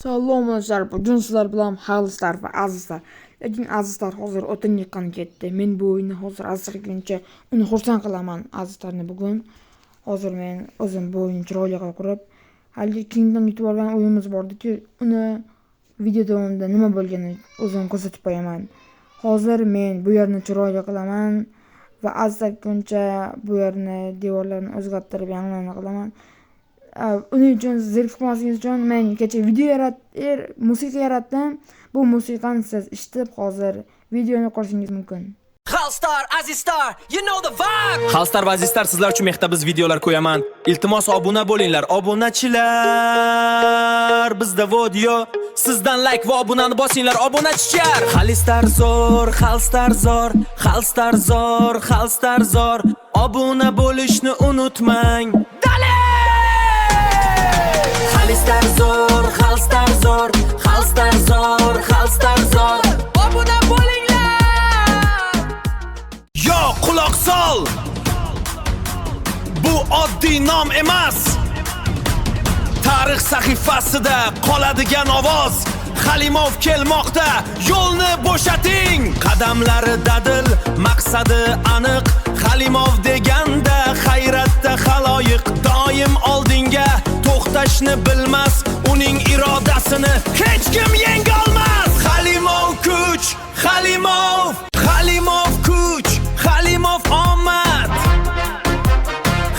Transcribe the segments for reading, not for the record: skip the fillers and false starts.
Salom dostlar, bugün sizlar bilan xalqlar va azizlar. Lekin azizlar hozir o'tin yiqqan ketdi. Men bu o'yinni hozir asirguncha uni xursand qilaman azizlarni bugun. Hozir men o'zim bu o'yinni chiroyli qilib qurib, hali Kingdom yutib olgan o'yinimiz bordi-ku, uni video davomida nima bo'lganini o'zim ko'rsatib qo'yaman. Hozir men bu yerni chiroyli qilaman va asirguncha bu yerni devorlarni o'zgartirib yangilarni qilaman. Uning uchun zerikib qolmasligingiz uchun men kecha video musiqa yaratdim. Bu musiqani siz eshitib hozir videoni ko'rishingiz mumkin. Xalstar, Azizstar, you know the vibe. Xalstar va Azizstar, sizlar uchun mehta biz videolar qo'yaman. Iltimos obuna bo'linglar, obunachilar. Bizda video, sizdan like va obunani bosinglar, obunachilar. Xalistar zo'r, xalstar zo'r, xalstar zo'r, xalstar zo'r. Obuna bo'lishni unutmang. Dale! Xalistar zo'r, xalstar zo'r, xalstar zo'r, xalstar zo'r. Obuna bo'linglar. Yo, quloq sol. Bu oddiy nom emas. Tarix sahifasida qoladigan ovoz. Xalimov kelmoqda, yo'lni bo'shating. Qadamlari dadil, maqsadi aniq. Xalimov deganda hayratda xaloyiq, doim oldinga to'xtashni bilmas, uning irodasini hech kim yenga olmas. Xalimov kuch, Xalimov, Xalimov kuch, Xalimov omad.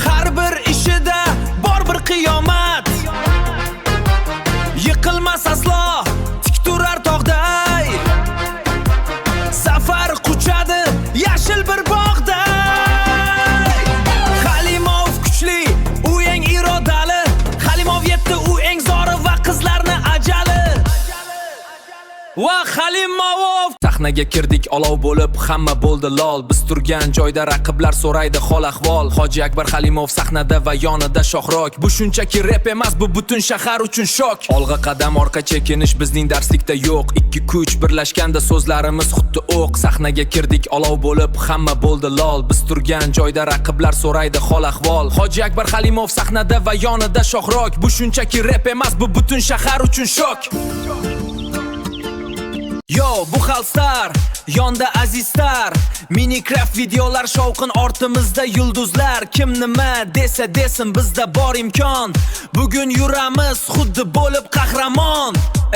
Har bir ishida bor bir qiyomat. Yiqilmas aslo, tik turar tog'day. Safar quchadi yashil bir bog'day. Xalimov kuchli, u eng irodali. Xalimov yetdi, u eng zo'ri va qizlarni ajali. Va Xalimov sahnaga kirdik, olov bo'lib hamma bo'ldi lol. Biz turgan joyda raqiblar so'raydi hol ahvol. Hoji Akbar Xalimov sahnada va yonida Shohrok. Bu shunchaki rep emas, bu butun shahar uchun shok. Olg'a qadam, orqa chekinish bizning darslikda yo'q. Ikki kuch birlashganda so'zlarimiz xuddi o'q. Sahnaga kirdik, olov bo'lib hamma bo'ldi lol. Biz turgan joyda raqiblar so'raydi hol ahvol. Hoji Akbar Xalimov sahnada va yonida Shohrok. Bu shunchaki rep emas, bu butun shahar uchun shok. Yo, bu Xalstar, yonda Azizstar. Minecraft videolar shovqin, ortimizda yulduzlar. Kim nima desa desin, bizda bor imkon. Bugun yuramiz xuddi bo'lib qahramon.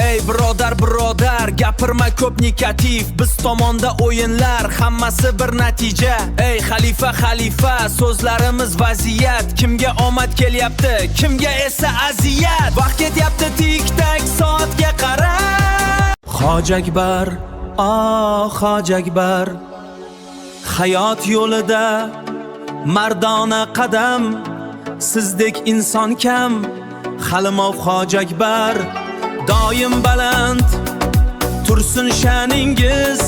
Ey birodar, birodar, gapirma ko'p negativ. Biz tomonda o'yinlar, hammasi bir natija. Ey xalifa, xalifa, so'zlarimiz vaziyat. Kimga omad kelyapti, kimga esa aziyat. Vaqt ketyapti tik-tak, soatga qara. Hoji Akbar, Hoji Akbar, hayot yo'lida mardona qadam. Sizdek inson kam, Xalimov Hoji Akbar. Doim baland tursin sha'ningiz,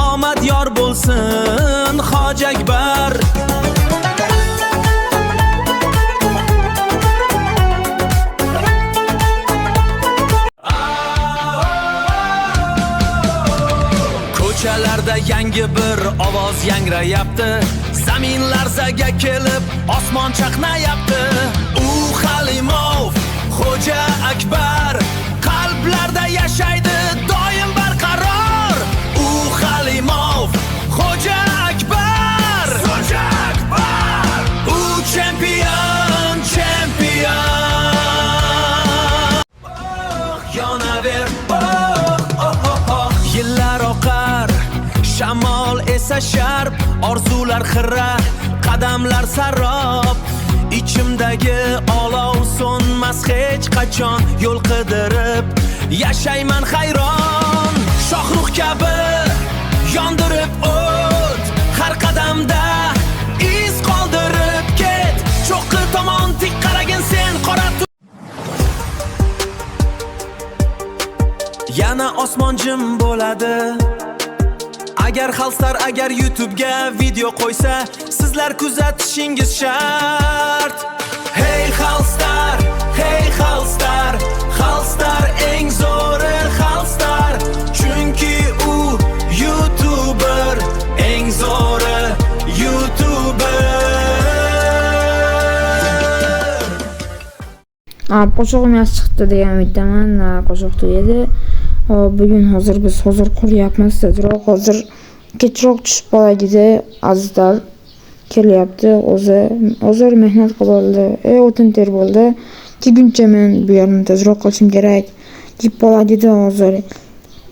omad yor bo'lsin Hoji Akbar. Ko'chalarda yangi bir ovoz yangrayapti. Zamin larzaga kelib, osmon chaqnayapti. U Xalimov, Xo'ja Akbar, qalblarda yashaydi doim barqaror. U Xalimov, Xo'ja Akbar, Xo'ja Akbar. U champion, champion. Yonaver, yillar oqar, shamol esa sharp, orzular xira, qadamlar sarob. Ichimdagi olov so'nmas hech qachon, yo'l qidirib yashayman hayron. Shohrux kabi yondirib o't, har qadamda iz qoldirib ket. Cho'qqi tomon tik qaragin sen qora. Yana osmon jim bo'ladi. Agar Xalstar agar YouTube'ga video qo'ysa, sizlar kuzatishingiz shart. Hey Xalstar, hey Xalstar, Xalstar eng zo'ri Xalstar. Chunki u YouTuber, eng zo'ri YouTuber. Qo'shig'im yaxshi chiqdi degan umiddaman. Qo'shiq tugadi. Bugun hozir quryapmiz. Tezroq hozir kechroq tushib qoladi. Azizlar kelyapti. Hozir mehnat qildi. O'tin ter bo'ldi. 2 kuncha men bu yerni tezroq qilishim kerak. Deb qoladi hozir.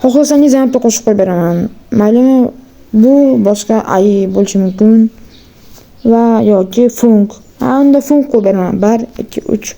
Xohlasangiz ham bitta qo'shib qo'yib beraman. Maylimi? Bu boshqa ay bo'lishi mumkin va yoki funk. Unda funk qo'yib beraman. 1 2 3.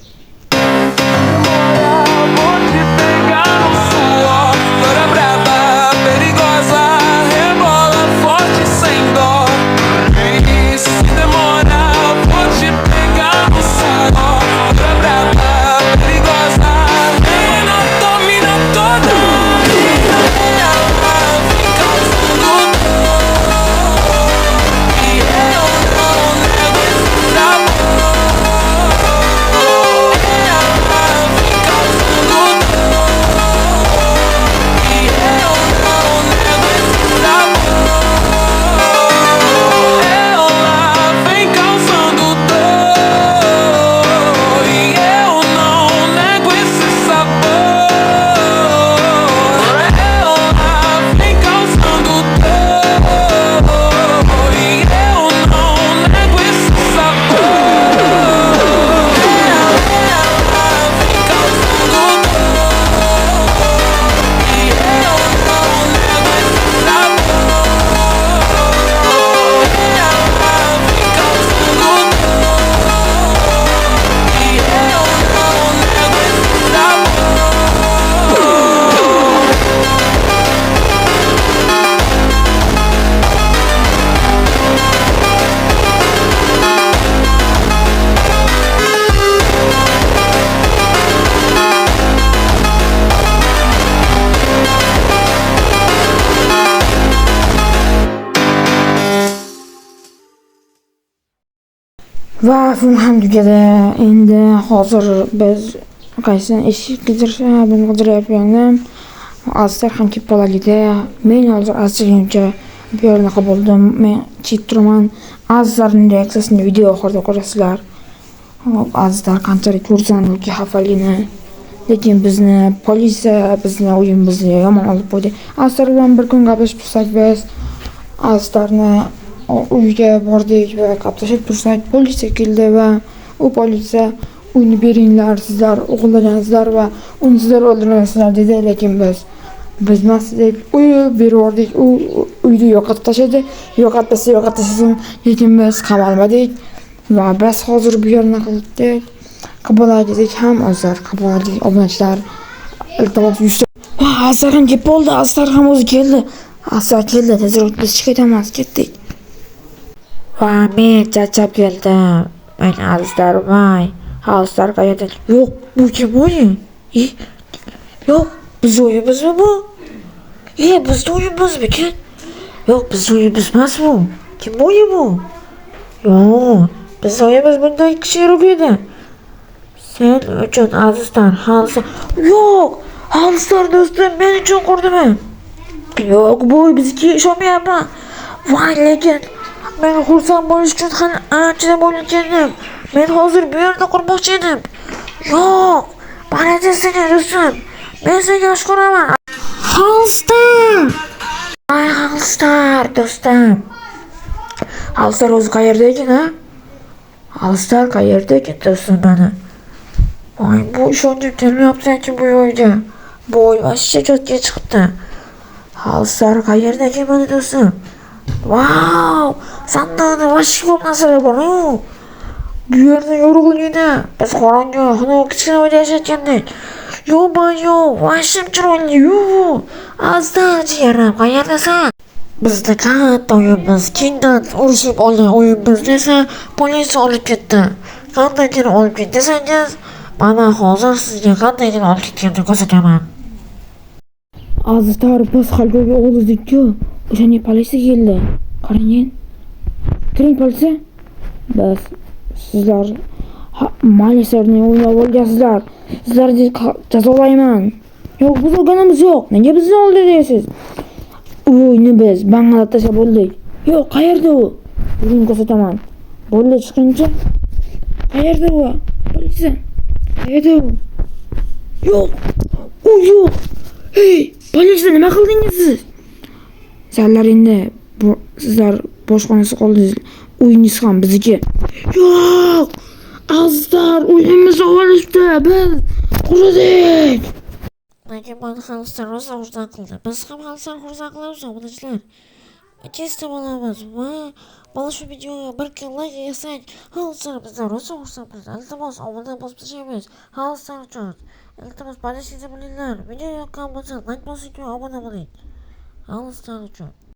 Va film ham tugadi. Endi hozir biz qaysi eshik buni qidiryapman. Azizlar ham kelib qoladi. Men hozir azizlarga bu yerni qabuldim. Men chek turaman. Azizlarning reaksiyasini video oxirida ko'rasizlar. Azizlar qanchalik xursandligi, xafaligini. Lekin bizni politsiya bizni o'yinimizni yomon olib qo'ydi. Azizlar bilan bir kun gaplashib tursak biz azizlarni uyga bordik va gaplashib tursak politsiya keldi va u politsiya uyni beringlar, sizlar o'g'irlagansizlar va uni sizlar o'ldirgansizlar dedi. Lekin biz masdek uyni berdik. U uyni yo'qotib tashladi. Yo'qotsin. Lekin biz qamalmadik va biz hozir bu yerni qildik. Qabuladik ham azizlar, qabuladik obunachilar. Iltimos yursa. Azizlar ham kelib bo'ldi. Azizlar ham o'zi keldi. Azizlar keldi. Tezroq biz ketamiz, ketdik. Va men charchab keldim. Men azizlar voy. Azizlar qayerda? Yo'q, bu kim o'yin? Yo'q, biz o'yinmizmi bu? Biz o'yinmizmi kim? Yo'q, biz o'yinmiz emas bu. Kim o'yin bu? Yo'q, biz o'yinmiz bundan kichikroq edi. Sen uchun azizlar, halsa. Yo'q, azizlar do'stim, men uchun qurdimi? Yo'q, bu bizga ishonmayapman. Voy, lekin men xursand bo'lish uchun hali ancha bo'lgandim. Men hozir bu yerda qurmoqchi edim. Yo'q, mana seni do'stim. Men seni yaxshi ko'raman. Halstar! Ay, Halstar do'stim. Halstar o'zi qayerda ekan, ha? Halstar qayerda ekan do'stim meni? Voy, bu ishonchim kelmayapti bu o'yga. Bu o'y vashcha jotga chiqibdi. Halstar qayerda ekan meni do'stim? Wow! Sandoqda boshqa ko'p narsalar bor-ku. Bu yerda yorug'ligida biz qorong'i, xunuk kichkina uyda yashayotgandik. Yo'q, vashim chiroyli. Yo'q. Azizlar jiyarim, qayerdasan? Bizni katta uyimiz, kengdan urushib olgan uyimiz desa, politsiya olib ketdi. Qanday kelib olib ketdi desangiz, mana hozir sizga qanday kelib olib ketganini ko'rsataman. Azizlar, biz xalqga o'g'izdik-ku. O'shani politsiya keldi. Qarang. Kiring politsiya. Bas, sizlar malislarni o'ynab olgansizlar. Sizlarni jazolayman. Yo'q, biz o'rganamiz yo'q. Nega bizni o'ldirdingiz? Uyni biz bangalab tashlab bo'ldik. Yo'q, qayerda u? Buni ko'rsataman. Bo'ldi chiqinchi. Qayerda u? Politsiya. Nerede bu? Yok. O yok. Hey, polise nima qildingiz siz? Sizlar endi sizlar boshqonasi qoldingiz. Uyingiz ham bizniki. Yo'q. Azizlar, uyimizni olishdi. Biz qurdik. Lekin buni xalqlar rosa xursand qildi. Biz ham xalqlar xursand qilamiz, obunachilar. Tezda bo'lamiz va mana shu videoga 1 like yesak, xalqlar bizdan rosa xursand bo'ladi. Iltimos, obuna bosib tashlaymiz. Xalqlar uchun. Iltimos, barchangizni bilinglar. Video yoqqan bo'lsa, like bosing va obuna bo'ling. Xalqlar uchun.